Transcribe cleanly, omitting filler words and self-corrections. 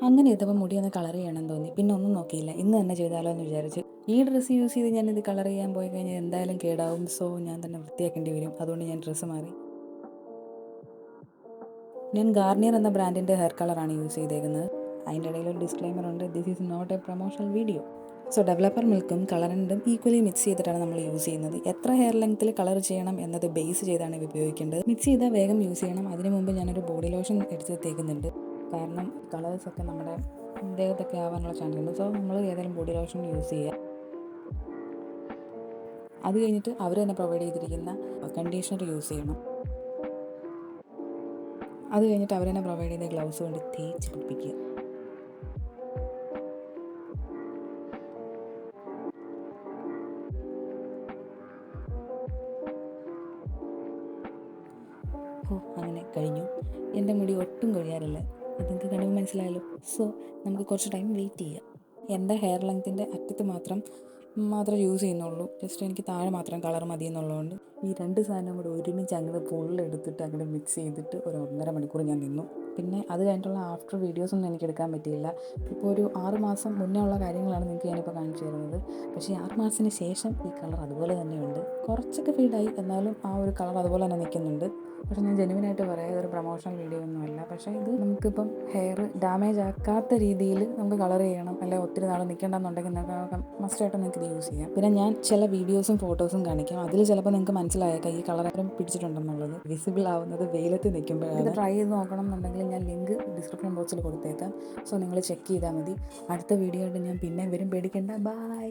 അങ്ങനെ ചെയ്തപ്പോൾ മുടി ഒന്ന് കളർ ചെയ്യണമെന്ന് തോന്നി. പിന്നെ ഒന്നും നോക്കിയില്ല, ഇന്ന് തന്നെ ചെയ്താലോ എന്ന് വിചാരിച്ചു. ഈ ഡ്രസ്സ് യൂസ് ചെയ്ത് ഞാനിത് കളർ ചെയ്യാൻ പോയി കഴിഞ്ഞാൽ എന്തായാലും കേടാവും. സോ ഞാൻ തന്നെ വൃത്തിയാക്കേണ്ടി വരും. അതുകൊണ്ട് ഞാൻ ഡ്രസ്സ് മാറി. ഞാൻ ഗാർണിയർ എന്ന ബ്രാൻഡിൻ്റെ ഹെയർ കളറാണ് യൂസ് ചെയ്തേക്കുന്നത്. അതിൻ്റെ ഇടയിൽ ഒരു ഡിസ്ക്ലൈമർ ഉണ്ട്, this is not a promotional video. So developer മിൽക്കും കളറിൻ്റും ഈക്വലി മിക്സ് ചെയ്തിട്ടാണ് നമ്മൾ യൂസ് ചെയ്യുന്നത്. എത്ര ഹെയർ ലെങ്ത്തിൽ കളർ ചെയ്യണം എന്നത് ബേസ് ചെയ്താണ് ഉപയോഗിക്കേണ്ടത്. മിക്സ് ചെയ്താൽ വേഗം യൂസ് ചെയ്യണം. അതിന് മുമ്പ് ഞാനൊരു ബോഡി ലോഷൻ എടുത്ത് തേക്കുന്നുണ്ട്. കാരണം കളേഴ്സൊക്കെ നമ്മുടെ ദേഹത്തൊക്കെ ആവാനുള്ള ചാൻസ് ഉണ്ട്. സോ നമ്മൾ ഏതെങ്കിലും ബോഡി ലോഷൻ യൂസ് ചെയ്യുക. അത് കഴിഞ്ഞിട്ട് അവർ തന്നെ പ്രൊവൈഡ് ചെയ്തിരിക്കുന്ന കണ്ടീഷണർ യൂസ് ചെയ്യണം. അത് കഴിഞ്ഞിട്ട് അവർ തന്നെ പ്രൊവൈഡ് ചെയ്ത ഗ്ലൗസ് കൊണ്ട് തേച്ച് പിടിപ്പിക്കുക. അങ്ങനെ കഴിഞ്ഞു. എൻ്റെ മുടി ഒട്ടും കൊഴിയാറില്ല. അത് നിങ്ങൾക്ക് കണ്ടുമ്പോൾ മനസ്സിലായല്ലോ. സോ നമുക്ക് കുറച്ച് ടൈം വെയിറ്റ് ചെയ്യാം. എൻ്റെ ഹെയർ ലെങ്ത്തിൻ്റെ അറ്റത്ത് മാത്രം യൂസ് ചെയ്യുന്നുള്ളൂ. ജസ്റ്റ് എനിക്ക് താഴെ മാത്രം കളർ മതി എന്നുള്ളതുകൊണ്ട് ഈ രണ്ട് സാധനം കൂടെ ഒരുമിച്ച് അങ്ങോട്ട് പൊള്ളെടുത്തിട്ട് അങ്ങോട്ട് മിക്സ് ചെയ്തിട്ട് ഒരു 1.5 മണിക്കൂർ ഞാൻ നിന്നു. പിന്നെ അത് കഴിഞ്ഞിട്ടുള്ള ആഫ്റ്റർ വീഡിയോസൊന്നും എനിക്ക് എടുക്കാൻ പറ്റിയില്ല. ഇപ്പോൾ ഒരു 6 മാസം മുന്നേ ഉള്ള കാര്യങ്ങളാണ് നിങ്ങൾക്ക് ഞാനിപ്പോൾ കാണിച്ചു തരുന്നത്. പക്ഷേ 6 മാസത്തിന് ശേഷം ഈ കളർ അതുപോലെ തന്നെയുണ്ട്. കുറച്ചൊക്കെ ഫീഡായി, എന്നാലും ആ ഒരു കളർ അതുപോലെ തന്നെ നിൽക്കുന്നുണ്ട്. പക്ഷേ ഞാൻ ജെനുവിനായിട്ട് പറയാം, ഇതൊരു പ്രൊമോഷണൽ വീഡിയോ ഒന്നുമല്ല. പക്ഷേ ഇത് നമുക്കിപ്പം ഹെയർ ഡാമേജ് ആക്കാത്ത രീതിയിൽ നമുക്ക് കളർ ചെയ്യണം, അല്ലെങ്കിൽ ഒത്തിരി നാൾ നിൽക്കേണ്ടെന്നുണ്ടെങ്കിൽ നമുക്ക് മസ്റ്റായിട്ട് നിങ്ങൾക്ക് ഇത് യൂസ് ചെയ്യാം. പിന്നെ ഞാൻ ചില വീഡിയോസും ഫോട്ടോസും കാണിക്കാം. അതിൽ ചിലപ്പോൾ നിങ്ങൾക്ക് മനസ്സിലായേക്കാം ഈ കളറും പിടിച്ചിട്ടുണ്ടെന്നുള്ളത്. വിസിബിൾ ആവുന്നത് വെയിലത്ത് നിൽക്കുമ്പോഴാണ്. ഇത് ട്രൈ ചെയ്ത് നോക്കണം എന്നുണ്ടെങ്കിൽ ഞാൻ ലിങ്ക് ഡിസ്ക്രിപ്ഷൻ ബോക്സിൽ കൊടുത്തേക്കാം. സോ നിങ്ങൾ ചെക്ക് ചെയ്താൽ മതി. അടുത്ത വീഡിയോ ആയിട്ട് ഞാൻ പിന്നെ വരും. പേടിക്കേണ്ട. ബൈ.